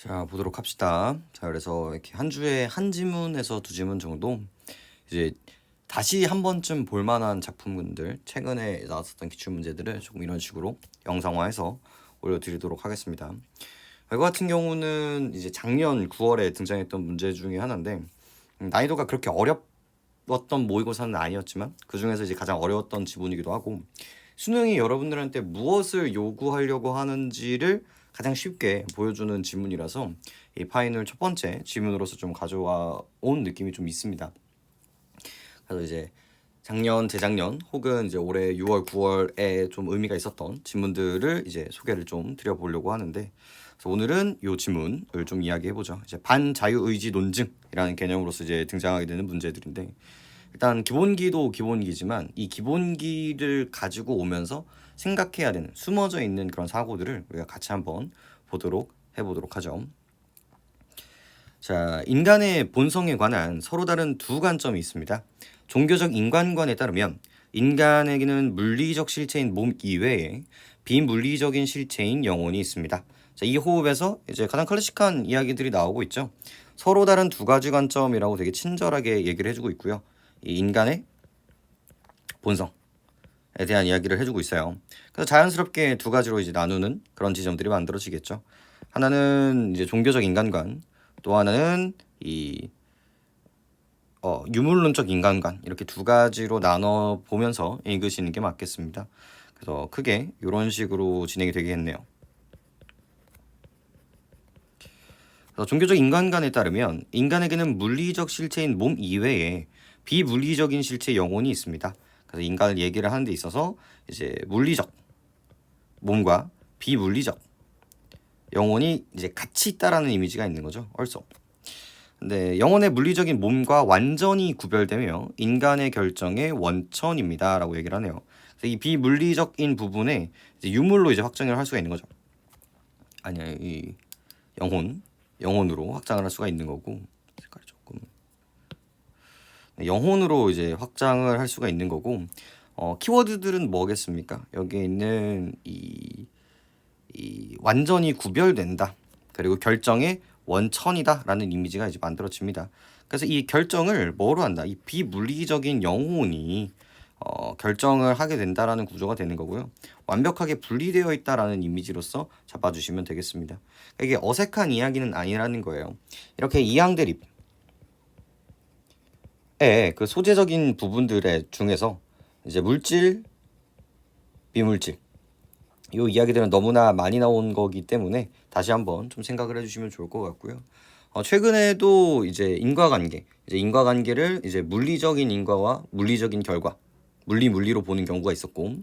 자, 보도록 합시다. 자, 그래서 이렇게 한 주에 한 지문에서 두 지문 정도 이제 다시 한 번쯤 볼 만한 작품군들, 최근에 나왔었던 기출 문제들을 조금 이런 식으로 영상화해서 올려드리도록 하겠습니다. 이거 같은 경우는 이제 작년 9월에 등장했던 문제 중에 하나인데, 난이도가 그렇게 어렵웠던 모의고사는 아니었지만 그 중에서 이제 가장 어려웠던 지문이기도 하고, 수능이 여러분들한테 무엇을 요구하려고 하는지를 가장 쉽게 보여주는 지문이라서 이 파인을 첫 번째 지문으로서 좀 가져와 온 느낌이 좀 있습니다. 그래서 이제 작년, 재작년 혹은 이제 올해 6월, 9월에 좀 의미가 있었던 지문들을 이제 소개를 좀 드려보려고 하는데, 그래서 오늘은 이 지문을 좀 이야기해보죠. 이제 반자유의지 논증이라는 개념으로서 이제 등장하게 되는 문제들인데, 일단 기본기도 기본기지만 이 기본기를 가지고 오면서 생각해야 되는 숨어져 있는 그런 사고들을 우리가 같이 한번 해보도록 하죠. 자, 인간의 본성에 관한 서로 다른 두 관점이 있습니다. 종교적 인간관에 따르면 인간에게는 물리적 실체인 몸 이외에 비물리적인 실체인 영혼이 있습니다. 자, 이 호흡에서 이제 가장 클래식한 이야기들이 나오고 있죠. 서로 다른 두 가지 관점이라고 되게 친절하게 얘기를 해주고 있고요. 이 인간의 본성에 대한 이야기를 해주고 있어요. 그래서 자연스럽게 두 가지로 이제 나누는 그런 지점들이 만들어지겠죠. 하나는 이제 종교적 인간관, 또 하나는 이 유물론적 인간관, 이렇게 두 가지로 나눠 보면서 읽으시는 게 맞겠습니다. 그래서 크게 이런 식으로 진행이 되겠네요. 그래서 종교적 인간관에 따르면 인간에게는 물리적 실체인 몸 이외에 비물리적인 실체 영혼이 있습니다. 그래서 인간을 얘기를 하는 데 있어서 이제 물리적 몸과 비물리적 영혼이 이제 같이 있다라는 이미지가 있는 거죠. 얼쏘. 근데 영혼의 물리적인 몸과 완전히 구별되며 인간의 결정의 원천입니다라고 얘기를 하네요. 그래서 이 비물리적인 부분에 이제 유물로 이제 확정을 할 수가 있는 거죠. 아니야, 이 영혼으로 확장을 할 수가 있는 거고, 색깔이 조금 영혼으로 이제 확장을 할 수가 있는 거고, 키워드들은 뭐겠습니까? 여기에 있는 이 완전히 구별된다, 그리고 결정의 원천이다라는 이미지가 이제 만들어집니다. 그래서 이 결정을 뭐로 한다? 이 비물리적인 영혼이 결정을 하게 된다라는 구조가 되는 거고요. 완벽하게 분리되어 있다라는 이미지로서 잡아주시면 되겠습니다. 이게 어색한 이야기는 아니라는 거예요. 이렇게 이항대립의 그 소재적인 부분들의 중에서 이제 물질, 비물질, 이 이야기들은 너무나 많이 나온 거기 때문에 다시 한번 좀 생각을 해주시면 좋을 것 같고요. 최근에도 이제 인과관계를 이제 물리적인 인과와 물리적인 결과, 물리로 보는 경우가 있었고,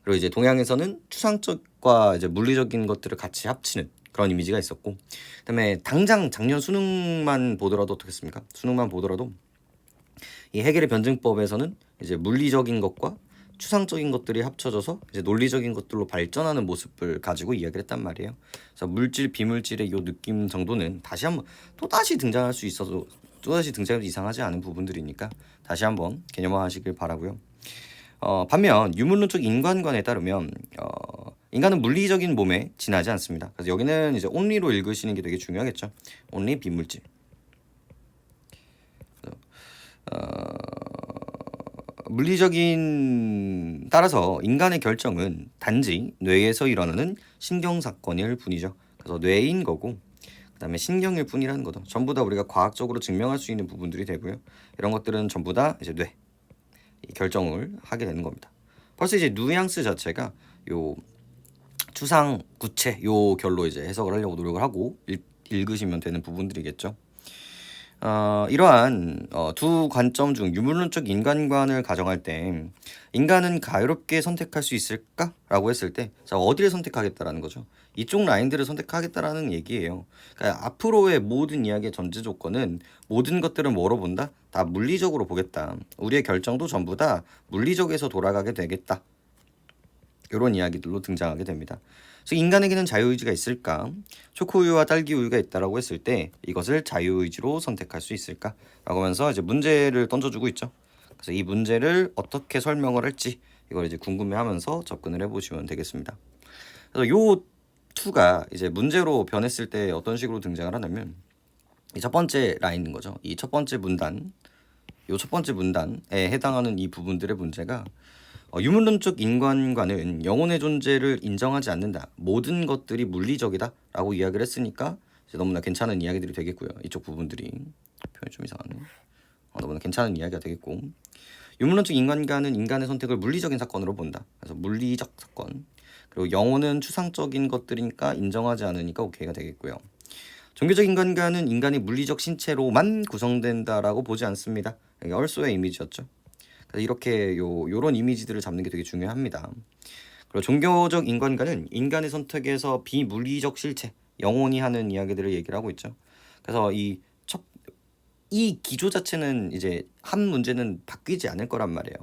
그리고 이제 동양에서는 추상적과 이제 물리적인 것들을 같이 합치는 그런 이미지가 있었고, 그다음에 당장 작년 수능만 보더라도 어떻겠습니까? 수능만 보더라도 이 해겔의 변증법에서는 이제 물리적인 것과 추상적인 것들이 합쳐져서 이제 논리적인 것들로 발전하는 모습을 가지고 이야기를 했단 말이에요. 그래서 물질, 비물질의 이 느낌 정도는 다시 한번 또다시 등장할 수 있어도 또다시 등장해도 이상하지 않은 부분들이니까 다시 한번 개념화하시길 바라고요. 반면 유물론적 인간관에 따르면 인간은 물리적인 몸에 지나지 않습니다. 그래서 여기는 이제 only로 읽으시는 게 되게 중요하겠죠. only 비물질. 물리적인 따라서 인간의 결정은 단지 뇌에서 일어나는 신경 사건일 뿐이죠. 그래서 뇌인 거고, 그다음에 신경일 뿐이라는 거죠. 전부 다 우리가 과학적으로 증명할 수 있는 부분들이 되고요. 이런 것들은 전부 다 이제 뇌 결정을 하게 되는 겁니다. 벌써 이제 뉘앙스 자체가 요 추상, 구체 요 결로 이제 해석을 하려고 노력을 하고 읽으시면 되는 부분들이겠죠. 이러한 두 관점 중 유물론적 인간관을 가정할 때 인간은 자유롭게 선택할 수 있을까라고 했을 때, 자, 어디를 선택하겠다라는 거죠. 이쪽 라인들을 선택하겠다라는 얘기예요. 그러니까 앞으로의 모든 이야기의 전제 조건은 모든 것들은 뭐로 본다? 다 물리적으로 보겠다. 우리의 결정도 전부 다 물리적에서 돌아가게 되겠다. 이런 이야기들로 등장하게 됩니다. 그래서 인간에게는 자유의지가 있을까? 초코우유와 딸기우유가 있다라고 했을 때 이것을 자유의지로 선택할 수 있을까? 라고 하면서 이제 문제를 던져주고 있죠. 그래서 이 문제를 어떻게 설명을 할지 이걸 이제 궁금해하면서 접근을 해보시면 되겠습니다. 그래서 요 2가 이제 문제로 변했을 때 어떤 식으로 등장을 하냐면 이 첫 번째 라인인 거죠. 이 첫 번째 문단, 요 첫 번째 문단에 해당하는 이 부분들의 문제가 유물론적 인간관은 영혼의 존재를 인정하지 않는다. 모든 것들이 물리적이다 라고 이야기를 했으니까 이제 너무나 괜찮은 이야기들이 되겠고요. 이쪽 부분들이 표현이 좀 이상하네. 너무나 괜찮은 이야기가 되겠고, 유물론적 인간관은 인간의 선택을 물리적인 사건으로 본다. 그래서 물리적 사건. 그리고 영혼은 추상적인 것들이니까 인정하지 않으니까 오케이가 되겠고요. 종교적 인간관은 인간이 물리적 신체로만 구성된다라고 보지 않습니다. 이게 얼소의 이미지였죠. 그래서 이렇게 요런 이미지들을 잡는 게 되게 중요합니다. 그리고 종교적 인간관은 인간의 선택에서 비물리적 실체, 영혼이 하는 이야기들을 얘기를 하고 있죠. 그래서 이 기조 자체는 이제 한 문제는 바뀌지 않을 거란 말이에요.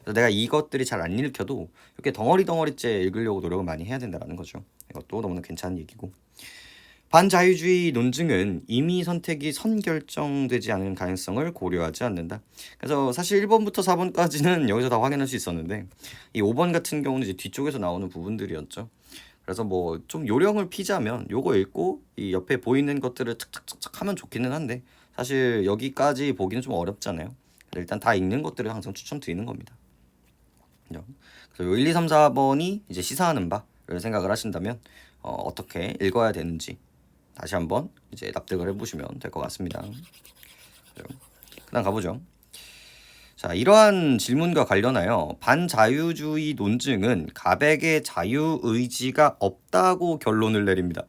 그래서 내가 이것들이 잘 안 읽혀도 이렇게 덩어리째 읽으려고 노력을 많이 해야 된다는 거죠. 이것도 너무나 괜찮은 얘기고, 반자유주의 논증은 이미 선택이 선결정되지 않은 가능성을 고려하지 않는다. 그래서 사실 1번부터 4번까지는 여기서 다 확인할 수 있었는데 이 5번 같은 경우는 이제 뒤쪽에서 나오는 부분들이었죠. 그래서 뭐 좀 요령을 피자면 요거 읽고 이 옆에 보이는 것들을 착착착착 하면 좋기는 한데 사실 여기까지 보기는 좀 어렵잖아요. 일단 다 읽는 것들을 항상 추천드리는 겁니다. 그래서 요 1, 2, 3, 4번이 이제 시사하는 바를 생각을 하신다면 어떻게 읽어야 되는지 다시 한번 이제 납득을 해보시면 될 것 같습니다. 그다음 가보죠. 자, 이러한 질문과 관련하여 반자유주의 논증은 가백의 자유의지가 없다고 결론을 내립니다.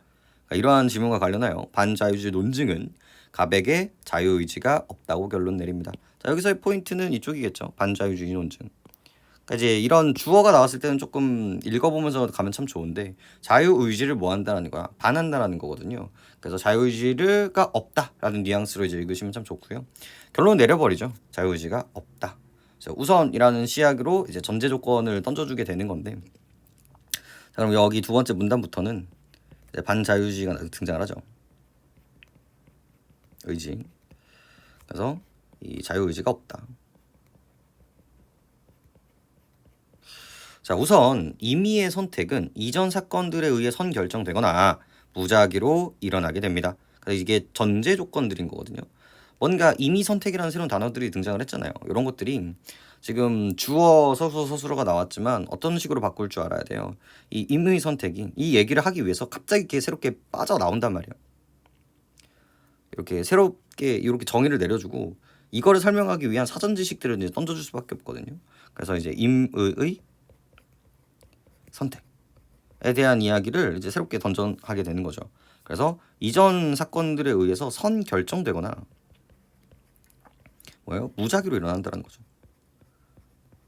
이러한 질문과 관련하여 반자유주의 논증은 가백의 자유의지가 없다고 결론 내립니다. 자, 여기서의 포인트는 이쪽이겠죠. 반자유주의 논증. 그러니까 이제 이런 주어가 나왔을 때는 조금 읽어보면서 가면 참 좋은데 자유의지를 뭐 한다라는 거야? 반한다라는 거거든요. 그래서 자유의지가 없다라는 뉘앙스로 이제 읽으시면 참 좋고요. 결론 내려버리죠. 자유의지가 없다. 우선이라는 시약으로 이제 전제 조건을 던져주게 되는 건데, 자, 그럼 여기 두 번째 문단부터는 이제 반자유주의가 등장을 하죠. 의지. 그래서 이 자유의지가 없다. 자, 우선 임의의 선택은 이전 사건들에 의해 선결정되거나 무작위로 일어나게 됩니다. 그래서 이게 전제 조건들인 거거든요. 뭔가 임의 선택이라는 새로운 단어들이 등장을 했잖아요. 이런 것들이 지금 주어 서술어가 나왔지만 어떤 식으로 바꿀 줄 알아야 돼요. 이 임의 선택이 이 얘기를 하기 위해서 갑자기 이렇게 새롭게 빠져나온단 말이에요. 이렇게 새롭게 이렇게 정의를 내려주고 이거를 설명하기 위한 사전 지식들을 이제 던져줄 수밖에 없거든요. 그래서 이제 임의의 선택에 대한 이야기를 이제 새롭게 던전하게 되는 거죠. 그래서 이전 사건들에 의해서 선결정되거나 무작위로 일어난다는 거죠.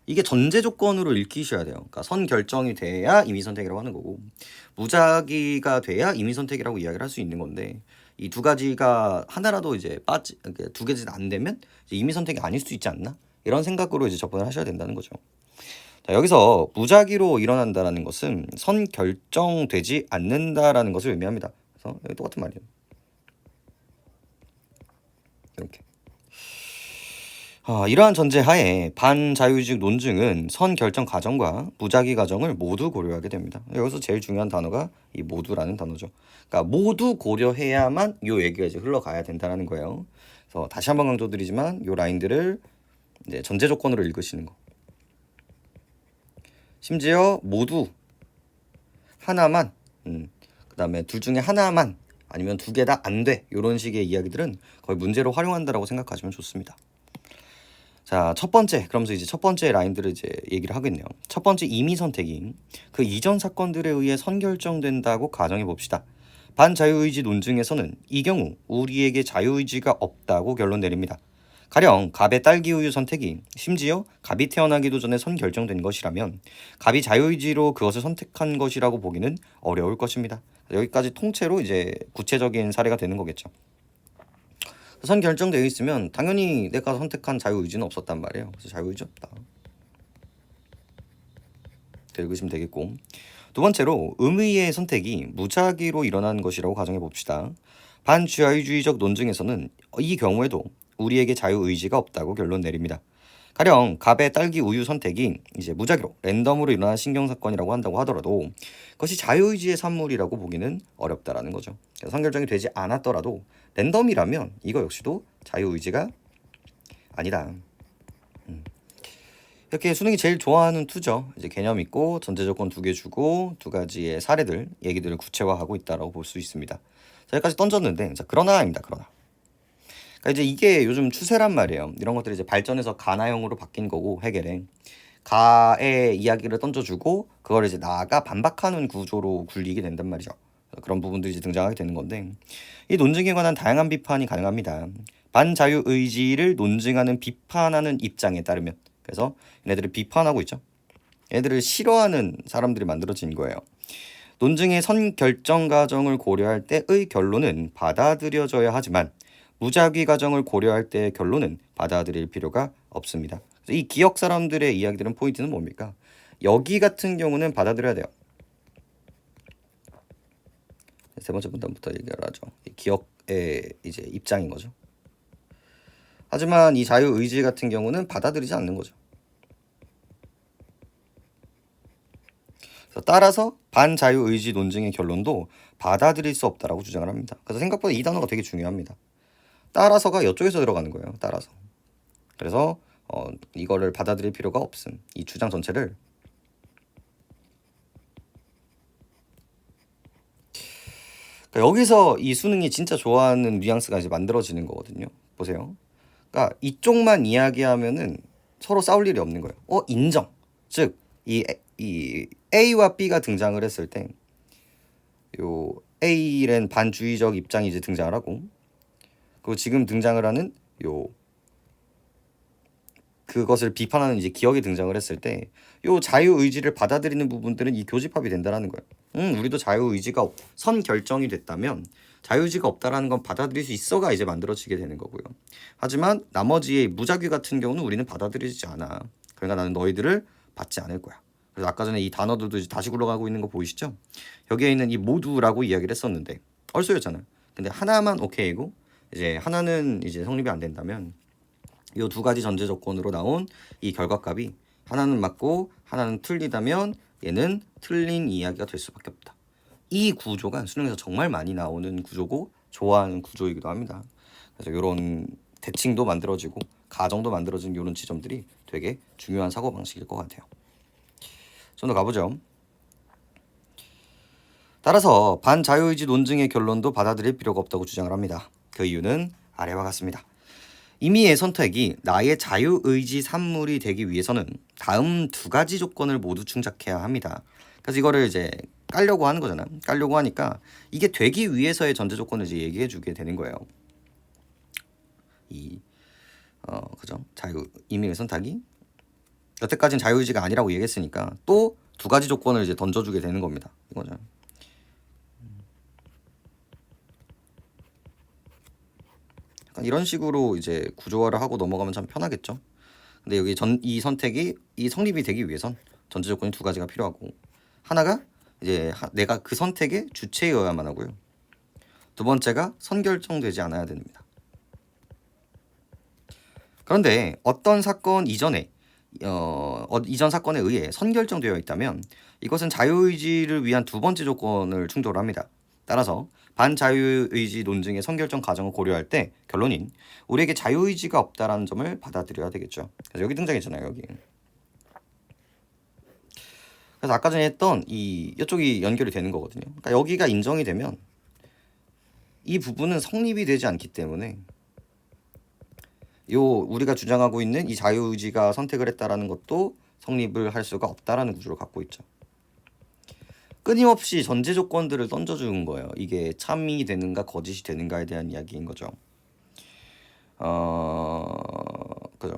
이게 전제 조건으로 읽히셔야 돼요. 그러니까 선결정이 돼야 임의선택이라고 하는 거고 무작위가 돼야 임의선택이라고 이야기를 할 수 있는 건데 이 두 가지가 하나라도 이제 두 개가 안 되면 이제 임의선택이 아닐 수 있지 않나? 이런 생각으로 이제 접근을 하셔야 된다는 거죠. 자, 여기서 무작위로 일어난다는 것은 선결정되지 않는다라는 것을 의미합니다. 그래서 여기 똑같은 말이에요. 이렇게. 이러한 전제하에 반자유주의 논증은 선결정 과정과 무작위 과정을 모두 고려하게 됩니다. 여기서 제일 중요한 단어가 이 모두라는 단어죠. 그러니까 모두 고려해야만 이 얘기가 이제 흘러가야 된다는 거예요. 그래서 다시 한번 강조드리지만 이 라인들을 이제 전제 조건으로 읽으시는 거. 심지어 모두 하나만, 그 다음에 둘 중에 하나만 아니면 두 개 다 안 돼. 이런 식의 이야기들은 거의 문제로 활용한다라고 생각하시면 좋습니다. 자, 첫 번째, 그러면서 이제 첫 번째 라인들을 이제 얘기를 하겠네요. 첫 번째 임의 선택이 그 이전 사건들에 의해 선결정된다고 가정해 봅시다. 반자유의지 논증에서는 이 경우 우리에게 자유의지가 없다고 결론 내립니다. 가령 갑의 딸기 우유 선택이 심지어 갑이 태어나기도 전에 선결정된 것이라면 갑이 자유의지로 그것을 선택한 것이라고 보기는 어려울 것입니다. 여기까지 통째로 이제 구체적인 사례가 되는 거겠죠. 선결정되어 있으면 당연히 내가 선택한 자유의지는 없었단 말이에요. 그래서 자유의지 없다. 읽으시면 되겠고, 두 번째로 의의 선택이 무작위로 일어나는 것이라고 가정해 봅시다. 반자유주의적 논증에서는 이 경우에도 우리에게 자유의지가 없다고 결론 내립니다. 가령 갑의 딸기 우유 선택이 이제 무작위로 랜덤으로 일어난 신경 사건이라고 한다고 하더라도 그것이 자유의지의 산물이라고 보기는 어렵다라는 거죠. 그래서 선결정이 되지 않았더라도 랜덤이라면 이거 역시도 자유의지가 아니다. 이렇게 수능이 제일 좋아하는 투죠. 이제 개념 있고 전제 조건 2개 주고 2가지의 사례들, 얘기들을 구체화하고 있다라고 볼 수 있습니다. 자, 여기까지 던졌는데, 자, 그러나입니다. 그러나. 그러니까 이제 이게 요즘 추세란 말이에요. 이런 것들이 이제 발전해서 가나형으로 바뀐 거고 해결에 가의 이야기를 던져주고 그걸 이제 나가 반박하는 구조로 굴리게 된단 말이죠. 그런 부분들이 이제 등장하게 되는 건데 이 논증에 관한 다양한 비판이 가능합니다. 반자유의지를 논증하는 비판하는 입장에 따르면 그래서 얘네들을 비판하고 있죠. 얘네들을 싫어하는 사람들이 만들어진 거예요. 논증의 선결정 과정을 고려할 때의 결론은 받아들여져야 하지만 무작위 과정을 고려할 때의 결론은 받아들일 필요가 없습니다. 이 기억 사람들의 이야기들은 포인트는 뭡니까? 여기 같은 경우는 받아들여야 돼요. 세 번째 문단부터 얘기를 하죠. 이 기억의 이제 입장인 거죠. 하지만 이 자유의지 같은 경우는 받아들이지 않는 거죠. 따라서 반자유의지 논증의 결론도 받아들일 수 없다라고 주장을 합니다. 그래서 생각보다 이 단어가 되게 중요합니다. 따라서가 이쪽에서 들어가는 거예요. 따라서. 그래서 이거를 받아들일 필요가 없음. 이 주장 전체를 그러니까 여기서 이 수능이 진짜 좋아하는 뉘앙스가 이제 만들어지는 거거든요. 보세요. 그러니까 이쪽만 이야기하면은 서로 싸울 일이 없는 거예요. 인정. 즉 이 A와 B가 등장을 했을 때 요 A랜 반주의적 입장이 이제 등장을 하고 그리고 지금 등장을 하는 요 그것을 비판하는 이제 기억이 등장을 했을 때 요 자유의지를 받아들이는 부분들은 이 교집합이 된다라는 거예요. 우리도 자유의지가 선 결정이 됐다면 자유의지가 없다라는 건 받아들일 수 있어가 이제 만들어지게 되는 거고요. 하지만 나머지의 무작위 같은 경우는 우리는 받아들이지 않아. 그러니까 나는 너희들을 받지 않을 거야. 그래서 아까 전에 이 단어들도 이제 다시 굴러가고 있는 거 보이시죠? 여기에 있는 이 모두라고 이야기를 했었는데 얼쏘였잖아요. 근데 하나만 오케이고 이제 하나는 이제 성립이 안 된다면 이 2가지 전제 조건으로 나온 이 결과값이 하나는 맞고 하나는 틀리다면 얘는 틀린 이야기가 될 수밖에 없다. 이 구조가 수능에서 정말 많이 나오는 구조고 좋아하는 구조이기도 합니다. 그래서 이런 대칭도 만들어지고 가정도 만들어진 이런 지점들이 되게 중요한 사고방식일 것 같아요. 좀 더 가보죠. 따라서 반자유의지 논증의 결론도 받아들일 필요가 없다고 주장을 합니다. 그 이유는 아래와 같습니다. 임의의 선택이 나의 자유의지 산물이 되기 위해서는 다음 2가지 조건을 모두 충족해야 합니다. 그래서 이거를 이제 깔려고 하는 거잖아. 깔려고 하니까 이게 되기 위해서의 전제 조건을 이제 얘기해 주게 되는 거예요. 그죠? 임의의 선택이 여태까지는 자유의지가 아니라고 얘기했으니까 또 2가지 조건을 이제 던져주게 되는 겁니다. 이거죠. 이런 식으로 이제 구조화를 하고 넘어가면 참 편하겠죠. 근데 여기 이 선택이 이 성립이 되기 위해선 전제 조건이 2가지가 필요하고 하나가 이제 내가 그 선택의 주체여야만 하고요. 2번째가 선결정되지 않아야 됩니다. 그런데 어떤 사건 이전에 이전 사건에 의해 선결정되어 있다면 이것은 자유의지를 위한 2번째 조건을 충족을 합니다. 따라서 반자유의지 논증의 선결정 과정을 고려할 때 결론인 우리에게 자유의지가 없다라는 점을 받아들여야 되겠죠. 그래서 여기 등장했잖아요. 여기. 그래서 아까 전에 했던 이쪽이 연결이 되는 거거든요. 그러니까 여기가 인정이 되면 이 부분은 성립이 되지 않기 때문에 우리가 주장하고 있는 이 자유의지가 선택을 했다라는 것도 성립을 할 수가 없다라는 구조를 갖고 있죠. 끊임없이 전제 조건들을 던져주는 거예요. 이게 참이 되는가 거짓이 되는가에 대한 이야기인 거죠. 그죠.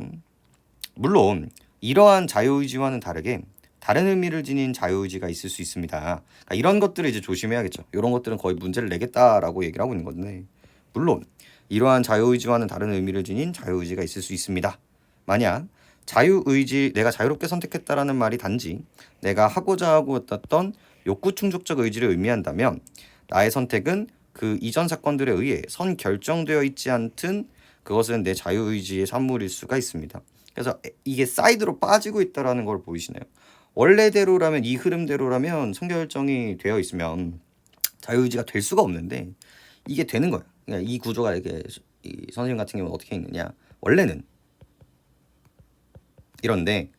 물론 이러한 자유의지와는 다르게 다른 의미를 지닌 자유의지가 있을 수 있습니다. 그러니까 이런 것들을 이제 조심해야겠죠. 이런 것들은 거의 문제를 내겠다라고 얘기를 하고 있는 건데 물론 이러한 자유의지와는 다른 의미를 지닌 자유의지가 있을 수 있습니다. 만약 내가 자유롭게 선택했다라는 말이 단지 내가 하고자 하고 있던 욕구 충족적 의지를 의미한다면 나의 선택은 그 이전 사건들에 의해 선결정되어 있지 않든 그것은 내 자유의지의 산물일 수가 있습니다. 그래서 이게 사이드로 빠지고 있다라는 걸 보이시나요? 원래대로라면 이 흐름대로라면 선결정이 되어 있으면 자유의지가 될 수가 없는데 이게 되는 거예요. 그러니까 이 구조가 이게 이 선생님 같은 경우는 어떻게 있느냐? 원래는 이런데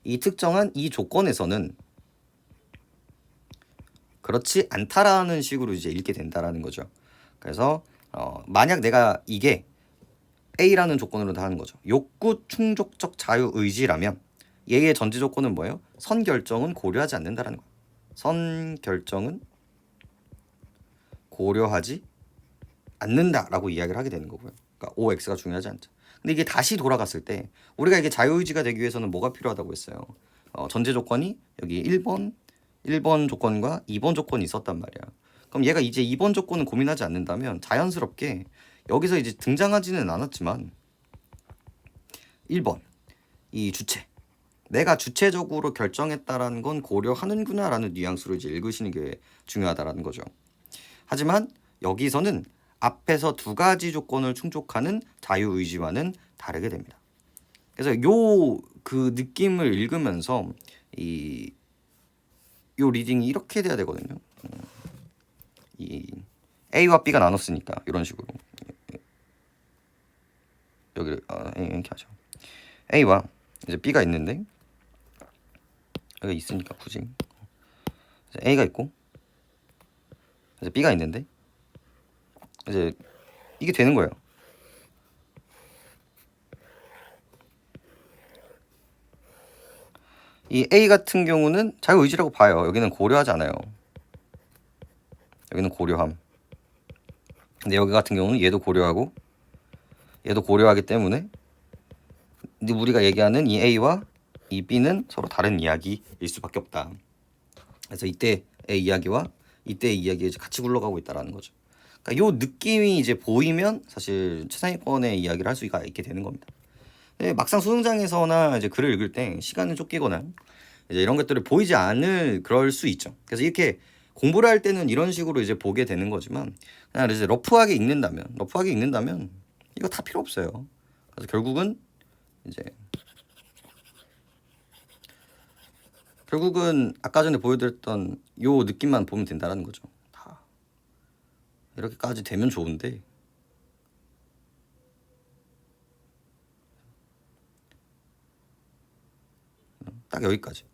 이 특정한 이 조건에서는 그렇지 않다라는 식으로 이제 읽게 된다라는 거죠. 그래서 만약 내가 이게 A라는 조건으로 다 하는 거죠. 욕구 충족적 자유의지라면 얘의 전제 조건은 뭐예요? 선결정은 고려하지 않는다라는 거예요. 선결정은 고려하지 않는다라고 이야기를 하게 되는 거고요. 그러니까 OX가 중요하지 않죠. 근데 이게 다시 돌아갔을 때 우리가 이게 자유의지가 되기 위해서는 뭐가 필요하다고 했어요? 전제 조건이 여기 1번 조건과 2번 조건이 있었단 말이야. 그럼 얘가 이제 2번 조건은 고민하지 않는다면 자연스럽게 여기서 이제 등장하지는 않았지만 1번 이 주체 내가 주체적으로 결정했다라는 건 고려하는구나라는 뉘앙스로 이제 읽으시는 게 중요하다라는 거죠. 하지만 여기서는 앞에서 두 가지 조건을 충족하는 자유의지와는 다르게 됩니다. 그래서 요 그 느낌을 읽으면서 요 리딩이 이렇게 돼야 되거든요. 이 A와 B가 나눴으니까 이런 식으로 여기 이렇게 하죠. A와 이제 B가 있는데 여기 있으니까 굳이 A가 있고 이제 B가 있는데 이제 이게 되는 거예요. 이 A 같은 경우는 자유의지라고 봐요. 여기는 고려하지 않아요. 여기는 고려함. 근데 여기 같은 경우는 얘도 고려하고 얘도 고려하기 때문에 우리가 얘기하는 이 A와 이 B는 서로 다른 이야기일 수밖에 없다. 그래서 이때의 이야기와 이때의 이야기가 이제 같이 굴러가고 있다라는 거죠. 그러니까 요 느낌이 이제 보이면 사실 최상위권의 이야기를 할 수가 있게 되는 겁니다. 막상 수능장에서나 이제 글을 읽을 때 시간을 쫓기거나 이제 이런 것들을 보이지 않을 그럴 수 있죠. 그래서 이렇게 공부를 할 때는 이런 식으로 이제 보게 되는 거지만 그냥 이제 러프하게 읽는다면 이거 다 필요 없어요. 그래서 결국은 아까 전에 보여드렸던 요 느낌만 보면 된다는 거죠. 다 이렇게까지 되면 좋은데 딱 여기까지.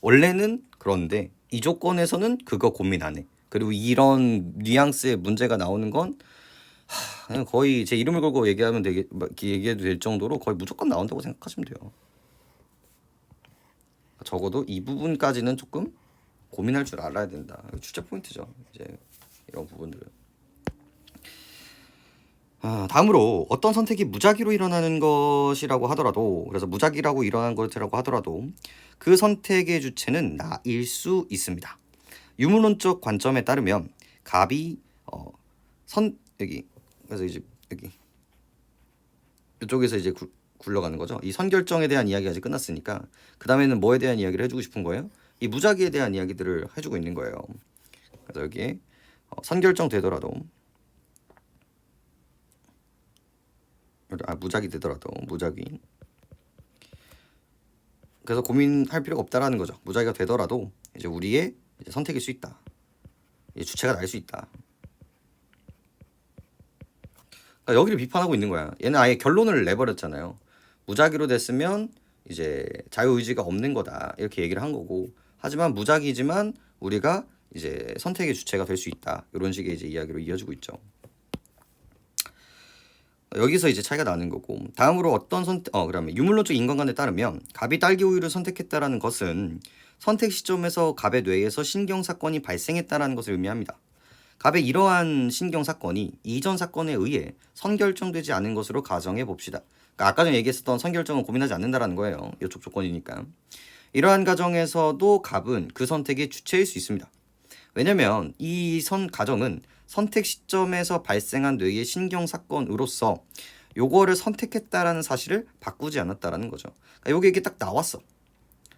원래는 그런데 이 조건에서는 그거 고민 안 해. 그리고 이런 뉘앙스의 문제가 나오는 건 그냥 거의 제 이름을 걸고 얘기하면 얘기해도 될 정도로 거의 무조건 나온다고 생각하시면 돼요. 적어도 이 부분까지는 조금 고민할 줄 알아야 된다. 출제 포인트죠. 이제 이런 부분들은. 다음으로 어떤 선택이 무작위로 일어나는 것이라고 하더라도 그래서 무작위라고 일어난 것이라고 하더라도 그 선택의 주체는 나일 수 있습니다. 유무론적 관점에 따르면 갑이 여기 그래서 이제 여기 이쪽에서 이제 굴러가는 거죠. 이 선결정에 대한 이야기가 아직 끝났으니까 그 다음에는 뭐에 대한 이야기를 해주고 싶은 거예요? 이 무작위에 대한 이야기들을 해주고 있는 거예요. 그래서 여기에 선결정 되더라도 무작위 되더라도 무작위 그래서 고민할 필요가 없다라는 거죠. 무작위가 되더라도 이제 우리의 이제 선택일 수 있다. 이제 주체가 날 수 있다. 그러니까 여기를 비판하고 있는 거야. 얘는 아예 결론을 내버렸잖아요. 무작위로 됐으면 이제 자유의지가 없는 거다 이렇게 얘기를 한 거고 하지만 무작위지만 우리가 이제 선택의 주체가 될 수 있다 이런 식의 이제 이야기로 이어지고 있죠. 여기서 이제 차이가 나는 거고 다음으로 어떤 그다음에 유물론적 인간관에 따르면 갑이 딸기 우유를 선택했다라는 것은 선택 시점에서 갑의 뇌에서 신경 사건이 발생했다라는 것을 의미합니다. 갑의 이러한 신경 사건이 이전 사건에 의해 선결정되지 않은 것으로 가정해 봅시다. 그러니까 아까 전에 얘기했었던 선결정은 고민하지 않는다라는 거예요. 이쪽 조건이니까. 이러한 가정에서도 갑은 그 선택의 주체일 수 있습니다. 왜냐면 이 가정은 선택 시점에서 발생한 뇌의 신경 사건으로서 요거를 선택했다라는 사실을 바꾸지 않았다라는 거죠. 그러니까 요게 이게 딱 나왔어.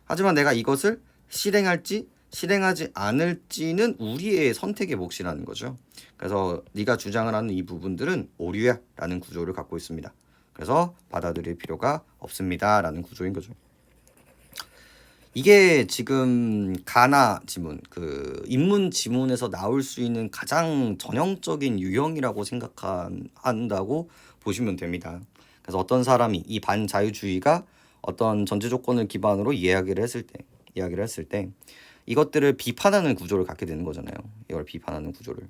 하지만 내가 이것을 실행할지 실행하지 않을지는 우리의 선택의 몫이라는 거죠. 그래서 네가 주장을 하는 이 부분들은 오류야 라는 구조를 갖고 있습니다. 그래서 받아들일 필요가 없습니다라는 구조인 거죠. 이게 지금 가나 지문, 그 인문 지문에서 나올 수 있는 가장 전형적인 유형이라고 생각한다고 보시면 됩니다. 그래서 어떤 사람이 이 반자유주의가 어떤 전제 조건을 기반으로 이야기를 했을 때 이것들을 비판하는 구조를 갖게 되는 거잖아요. 이걸 비판하는 구조를.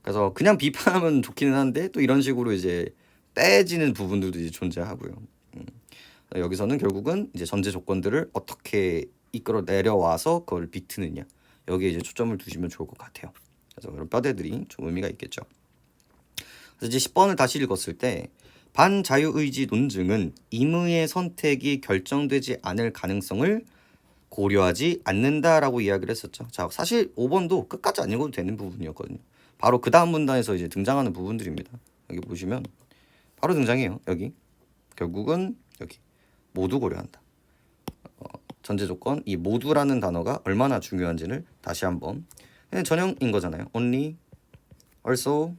그래서 그냥 비판하면 좋기는 한데 또 이런 식으로 이제 빼지는 부분들도 이제 존재하고요. 여기서는 결국은 이제 전제 조건들을 어떻게 이끌어 내려와서 그걸 비트느냐, 여기에 이제 초점을 두시면 좋을 것 같아요. 그래서 그런 뼈대들이 좀 의미가 있겠죠. 그래서 이제 10번을 다시 읽었을 때 반자유의지 논증은 임의의 선택이 결정되지 않을 가능성을 고려하지 않는다라고 이야기를 했었죠. 자, 사실 5번도 끝까지 안 읽어도 되는 부분이었거든요. 바로 그 다음 문단에서 이제 등장하는 부분들입니다. 여기 보시면 바로 등장해요. 여기 결국은 여기 모두 고려한다. 전제 조건, 이 모두라는 단어가 얼마나 중요한지를 다시 한번, 전형인 거잖아요. only, also,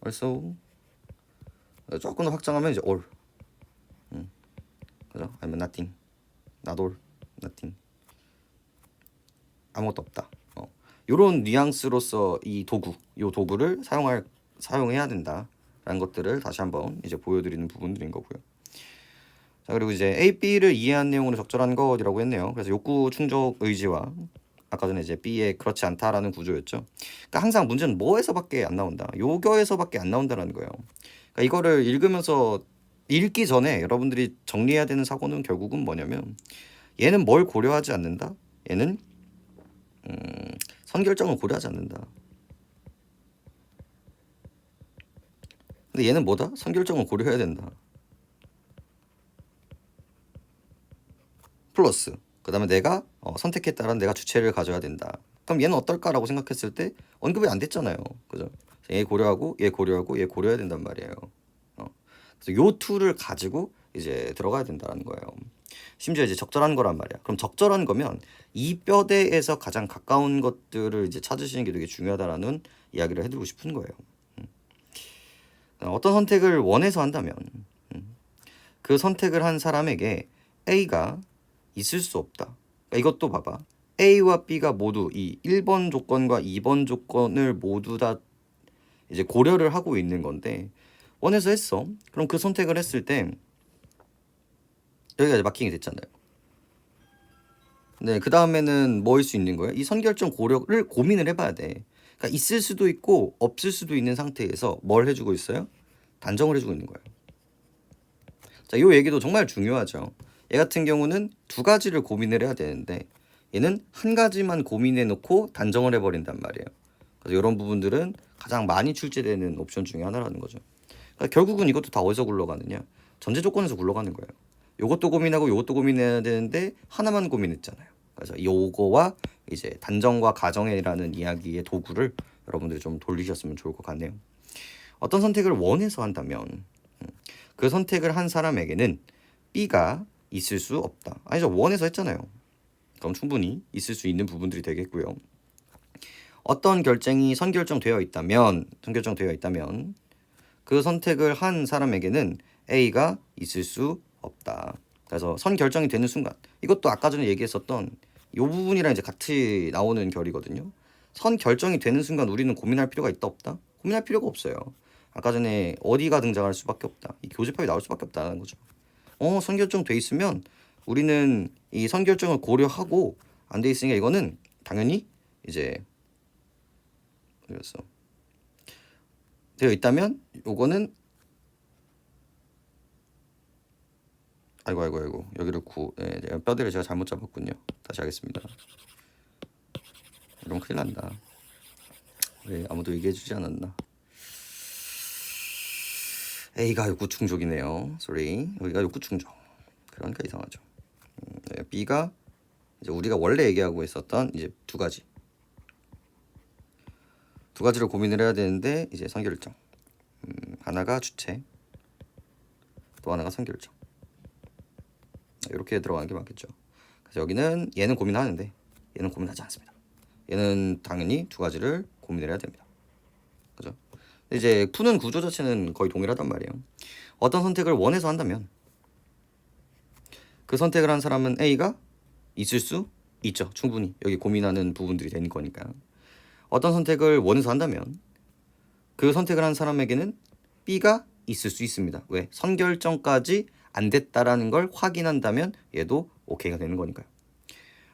also, 조금 더 확장하면 이제 all, 그죠? 아니면 nothing, not all, nothing, 아무것도 없다. 이런 뉘앙스로서 이 도구를 사용해야 된다라는 것들을 다시 한번 이제 보여드리는 부분들인 거고요. 자, 그리고 이제 A, B를 이해한 내용으로 적절한 것이라고 했네요. 그래서 욕구 충족 의지와 아까 전에 이제 B의 그렇지 않다라는 구조였죠. 그러니까 항상 문제는 뭐에서밖에 안 나온다, 요거에서밖에 안 나온다라는 거예요. 그러니까 이거를 읽기 전에 여러분들이 정리해야 되는 사고는 결국은 뭐냐면, 얘는 뭘 고려하지 않는다? 얘는 선결정을 고려하지 않는다. 근데 얘는 뭐다? 선결정을 고려해야 된다. 플러스 그 다음에 내가 선택에 따른 내가 주체를 가져야 된다. 그럼 얘는 어떨까라고 생각했을 때 언급이 안 됐잖아요. 그죠? 얘 고려하고 얘 고려하고 얘 고려해야 된단 말이에요. 그래서 요 툴을 가지고 이제 들어가야 된다는 거예요. 심지어 이제 적절한 거란 말이야. 그럼 적절한 거면 이 뼈대에서 가장 가까운 것들을 이제 찾으시는 게 되게 중요하다라는 이야기를 해드리고 싶은 거예요. 어떤 선택을 원해서 한다면 그 선택을 한 사람에게 A가 있을 수 없다. 그러니까 이것도 봐봐. A와 B가 모두 이 1번 조건과 2번 조건을 모두 다 이제 고려를 하고 있는 건데, 원해서 했어. 그럼 그 선택을 했을 때 여기가 이제 마킹이 됐잖아요. 네, 그 다음에는 뭐일 수 있는 거예요? 이 선결점 고려를 고민을 해봐야 돼. 그러니까 있을 수도 있고 없을 수도 있는 상태에서 뭘 해주고 있어요? 단정을 해주고 있는 거예요. 자, 이 얘기도 정말 중요하죠. 얘 같은 경우는 두 가지를 고민을 해야 되는데 얘는 한 가지만 고민해 놓고 단정을 해버린단 말이에요. 그래서 이런 부분들은 가장 많이 출제되는 옵션 중에 하나라는 거죠. 그러니까 결국은 이것도 다 어디서 굴러가느냐? 전제 조건에서 굴러가는 거예요. 요것도 고민하고 요것도 고민해야 되는데 하나만 고민했잖아요. 그래서 요거와 이제 단정과 가정이라는 이야기의 도구를 여러분들이 좀 돌리셨으면 좋을 것 같네요. 어떤 선택을 원해서 한다면 그 선택을 한 사람에게는 B가 있을 수 없다. 아니죠, 원해서 했잖아요. 그럼 충분히 있을 수 있는 부분들이 되겠고요. 어떤 결정이 선결정되어 있다면 그 선택을 한 사람에게는 A가 있을 수 없다. 그래서 선결정이 되는 순간, 이것도 아까 전에 얘기했었던 이 부분이랑 이제 같이 나오는 결이거든요. 선결정이 되는 순간 우리는 고민할 필요가 있다 없다? 고민할 필요가 없어요. 아까 전에 어디가 등장할 수밖에 없다, 이 교집합이 나올 수밖에 없다는 거죠. 선결정 돼 있으면 우리는 이 선결정을 고려하고 안 돼 있으니까 이거는 당연히 이제 그래서 되어 있다면 요거는 아이고 여기를 뼈대를 제가 잘못 잡았군요. 다시 하겠습니다. 이러면 큰일 난다. 왜 아무도 얘기해주지 않았나? A가 욕구충족이네요. sorry. 여기가 욕구충족. 그러니까 이상하죠. B가 이제 우리가 원래 얘기하고 있었던 이제 두 가지를 고민을 해야 되는데 이제 선결정. 하나가 주체, 또 하나가 선결정. 이렇게 들어가는 게 맞겠죠. 그래서 여기는 얘는 고민하는데 얘는 고민하지 않습니다. 얘는 당연히 두 가지를 고민을 해야 됩니다. 그죠? 이제 푸는 구조 자체는 거의 동일하단 말이에요. 어떤 선택을 원해서 한다면 그 선택을 한 사람은 A가 있을 수 있죠. 충분히 여기 고민하는 부분들이 되는 거니까. 어떤 선택을 원해서 한다면 그 선택을 한 사람에게는 B가 있을 수 있습니다. 왜? 선결정까지 안 됐다라는 걸 확인한다면 얘도 오케이가 되는 거니까요.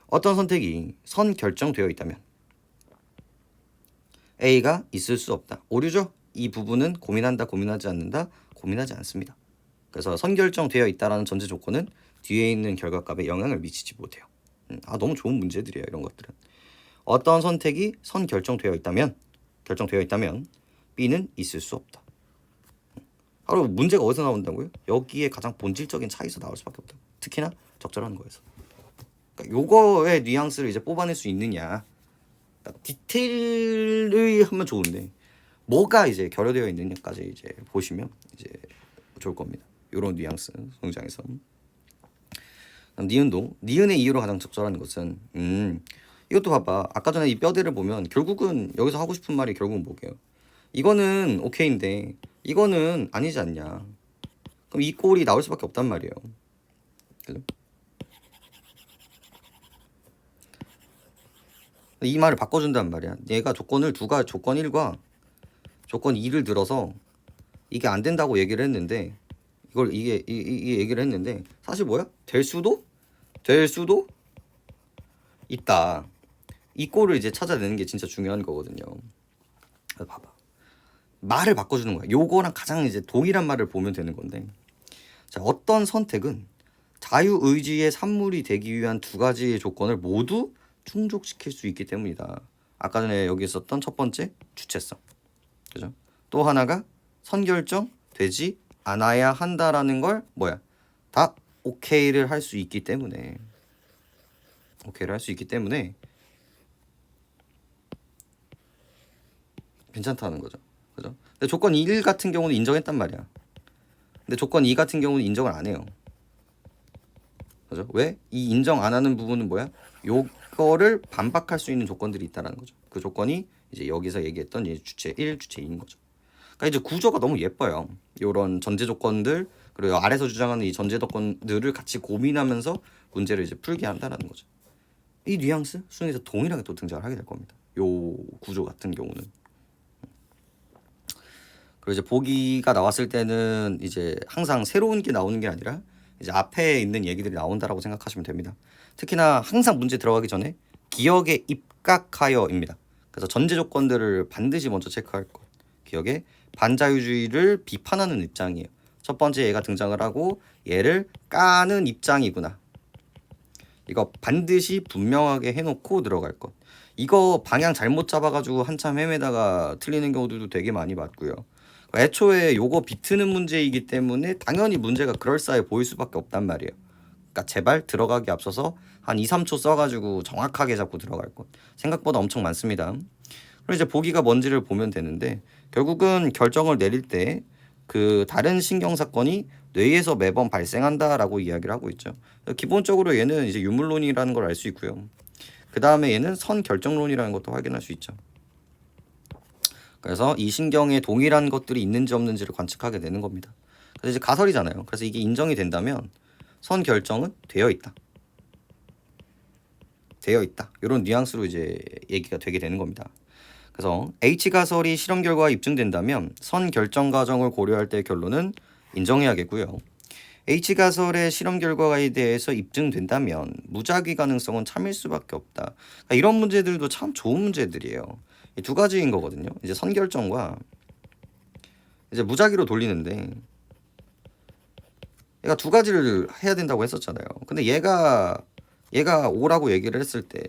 어떤 선택이 선결정되어 있다면 A가 있을 수 없다. 오류죠? 이 부분은 고민한다, 고민하지 않는다, 고민하지 않습니다. 그래서 선결정되어 있다라는 전제 조건은 뒤에 있는 결과값에 영향을 미치지 못해요. 너무 좋은 문제들이에요, 이런 것들은. 어떤 선택이 선결정되어 있다면 B는 있을 수 없다. 바로 문제가 어디서 나온다고요? 여기에 가장 본질적인 차이에서 나올 수밖에 없다. 특히나 적절한 거에서. 그러니까 요거의 뉘앙스를 이제 뽑아낼 수 있느냐. 그러니까 디테일을 하면 좋은데 뭐가 이제 결여되어 있느냐까지 이제 보시면 이제 좋을 겁니다. 요런 뉘앙스 성장에서. 니은도 니은의 이유로 가장 적절한 것은 이것도 봐봐. 아까 전에 이 뼈대를 보면 결국은 여기서 하고 싶은 말이 결국은 뭐게요? 이거는 오케이인데 이거는 아니지 않냐. 그럼 이 꼴이 나올 수밖에 없단 말이에요. 그죠? 이 말을 바꿔준단 말이야. 얘가 조건을 조건 1과 조건 2를 들어서 이게 안 된다고 얘기를 했는데 이게 얘기를 했는데 사실 뭐야? 될 수도 있다. 이 꼴을 이제 찾아내는 게 진짜 중요한 거거든요. 봐봐. 말을 바꿔주는 거야. 요거랑 가장 이제 동일한 말을 보면 되는 건데, 자, 어떤 선택은 자유의지의 산물이 되기 위한 두 가지의 조건을 모두 충족시킬 수 있기 때문이다. 아까 전에 여기 있었던 첫 번째 주체성, 그죠? 또 하나가 선결정 되지 않아야 한다라는 걸 다 오케이를 할 수 있기 때문에 괜찮다는 거죠. 그죠? 근데 조건 1 같은 경우는 인정했단 말이야. 근데 조건 2 같은 경우는 인정을 안 해요. 그죠? 왜? 이 인정 안 하는 부분은 요거를 반박할 수 있는 조건들이 있다라는 거죠. 그 조건이 이제 여기서 얘기했던 이제 주체 1, 주체 2인 거죠. 그러니까 이제 구조가 너무 예뻐요. 요런 전제 조건들 그리고 아래서 주장하는 이 전제 조건들을 같이 고민하면서 문제를 이제 풀게 한다라는 거죠. 이 뉘앙스 수능에서 동일하게 또 등장을 하게 될 겁니다. 요 구조 같은 경우는. 그리고 이제 보기가 나왔을 때는 이제 항상 새로운 게 나오는 게 아니라 이제 앞에 있는 얘기들이 나온다라고 생각하시면 됩니다. 특히나 항상 문제 들어가기 전에 기억에 입각하여입니다. 그래서 전제 조건들을 반드시 먼저 체크할 것. 기억에 반자유주의를 비판하는 입장이에요. 첫 번째 얘가 등장을 하고 얘를 까는 입장이구나. 이거 반드시 분명하게 해놓고 들어갈 것. 이거 방향 잘못 잡아가지고 한참 헤매다가 틀리는 경우들도 되게 많이 봤고요. 애초에 요거 비트는 문제이기 때문에 당연히 문제가 그럴싸해 보일 수밖에 없단 말이에요. 그러니까 제발 들어가기 앞서서 한 2, 3초 써가지고 정확하게 잡고 들어갈 것. 생각보다 엄청 많습니다. 그리고 이제 보기가 뭔지를 보면 되는데 결국은 결정을 내릴 때 그 다른 신경 사건이 뇌에서 매번 발생한다라고 이야기를 하고 있죠. 기본적으로 얘는 이제 유물론이라는 걸 알 수 있고요. 그 다음에 얘는 선결정론이라는 것도 확인할 수 있죠. 그래서 이 신경에 동일한 것들이 있는지 없는지를 관측하게 되는 겁니다. 그래서 이제 가설이잖아요. 그래서 이게 인정이 된다면 선결정은 되어 있다. 이런 뉘앙스로 이제 얘기가 되게 되는 겁니다. 그래서 H 가설이 실험 결과가 입증된다면 선결정 과정을 고려할 때 결론은 인정해야겠고요. H 가설의 실험 결과에 대해서 입증된다면 무작위 가능성은 참일 수밖에 없다. 그러니까 이런 문제들도 참 좋은 문제들이에요. 이 두 가지인 거거든요. 이제 선결정과 이제 무작위로 돌리는데 얘가 두 가지를 해야 된다고 했었잖아요. 근데 얘가 O라고 얘기를 했을 때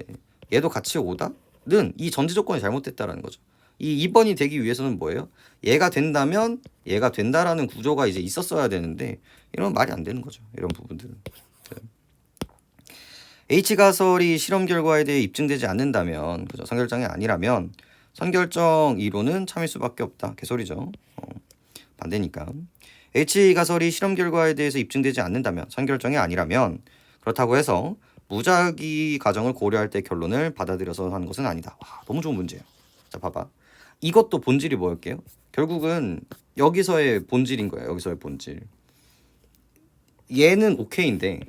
얘도 같이 O다는 이 전제 조건이 잘못됐다라는 거죠. 이 2번이 되기 위해서는 뭐예요? 얘가 된다면 얘가 된다라는 구조가 이제 있었어야 되는데 이런 말이 안 되는 거죠. 이런 부분들은. H 가설이 실험 결과에 대해 입증되지 않는다면, 그죠? 선결정이 아니라면 선결정 이론은 참일 수밖에 없다. 개소리죠. 반대니까. H 가설이 실험 결과에 대해서 입증되지 않는다면, 선결정이 아니라면 그렇다고 해서 무작위 과정을 고려할 때 결론을 받아들여서 하는 것은 아니다. 와, 너무 좋은 문제예요. 자, 봐봐. 이것도 본질이 뭐였게요? 결국은 여기서의 본질인 거예요. 여기서의 본질. 얘는 오케이인데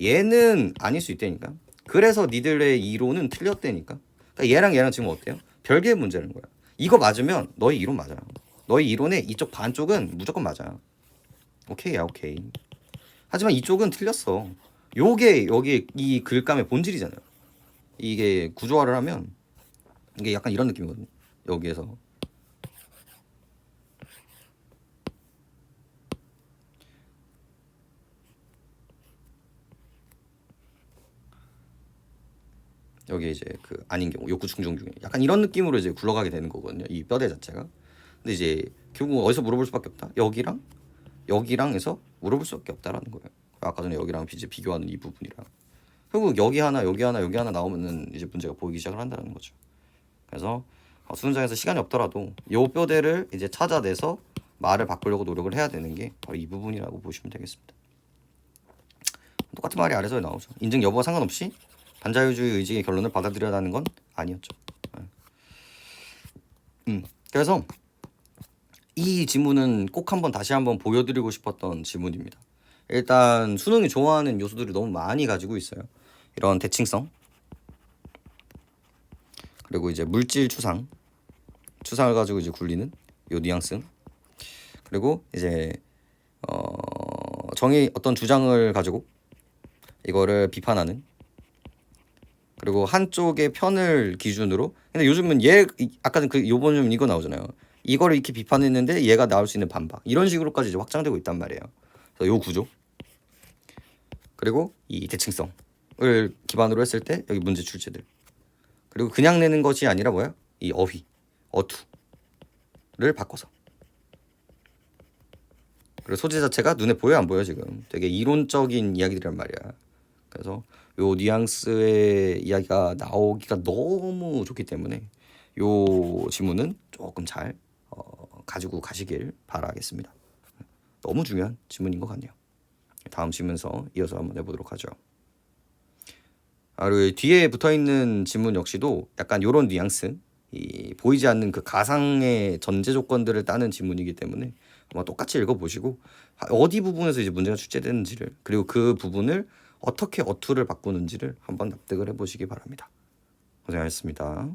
얘는 아닐 수 있다니까. 그래서 니들의 이론은 틀렸다니까. 그러니까 얘랑 지금 어때요? 별개의 문제는 거야. 이거 맞으면 너희 이론 맞아. 너희 이론의 이쪽 반쪽은 무조건 맞아. 오케이야, 오케이. 하지만 이쪽은 틀렸어. 요게 여기 이 글감의 본질이잖아요. 이게 구조화를 하면 이게 약간 이런 느낌이거든요. 여기에서 여기 이제 그 아닌 경우 욕구 충족 중에 약간 이런 느낌으로 이제 굴러가게 되는 거거든요. 이 뼈대 자체가. 근데 이제 결국 어디서 물어볼 수밖에 없다. 여기랑 해서 물어볼 수밖에 없다라는 거예요. 아까 전에 여기랑 이제 비교하는 이 부분이랑 결국 여기 하나 나오면은 이제 문제가 보이기 시작을 한다는 거죠. 그래서 수능장에서 시간이 없더라도 요 뼈대를 이제 찾아내서 말을 바꾸려고 노력을 해야 되는 게 바로 이 부분이라고 보시면 되겠습니다. 똑같은 말이 아래서 나오죠. 인증 여부와 상관없이 반자유주의 의지의 결론을 받아들여야 하는 건 아니었죠. 그래서 이 지문은 꼭 다시 한번 보여드리고 싶었던 지문입니다. 일단 수능이 좋아하는 요소들이 너무 많이 가지고 있어요. 이런 대칭성, 그리고 이제 물질 추상을 가지고 이제 굴리는 요 뉘앙스, 그리고 이제 정의 어떤 주장을 가지고 이거를 비판하는, 그리고 한쪽의 편을 기준으로. 근데 요즘은 아까는 요번은 이거 나오잖아요. 이거를 이렇게 비판했는데 얘가 나올 수 있는 반박, 이런 식으로까지 이제 확장되고 있단 말이에요. 그래서 요 구조, 그리고 이 대칭성을 기반으로 했을 때 여기 문제 출제들, 그리고 그냥 내는 것이 아니라 뭐야? 이 어휘를 바꿔서. 그리고 소재 자체가 눈에 보여 안 보여? 지금 되게 이론적인 이야기들이란 말이야. 그래서 요 뉘앙스의 이야기가 나오기가 너무 좋기 때문에 요 지문은 조금 잘 가지고 가시길 바라겠습니다. 너무 중요한 지문인 것 같네요. 다음 지문서 이어서 한번 해보도록 하죠. 그리고 뒤에 붙어있는 지문 역시도 약간 요런 뉘앙스, 보이지 않는 그 가상의 전제 조건들을 따는 지문이기 때문에 아마 똑같이 읽어보시고 어디 부분에서 이제 문제가 출제되는지를, 그리고 그 부분을 어떻게 어투를 바꾸는지를 한번 납득을 해보시기 바랍니다. 고생하셨습니다.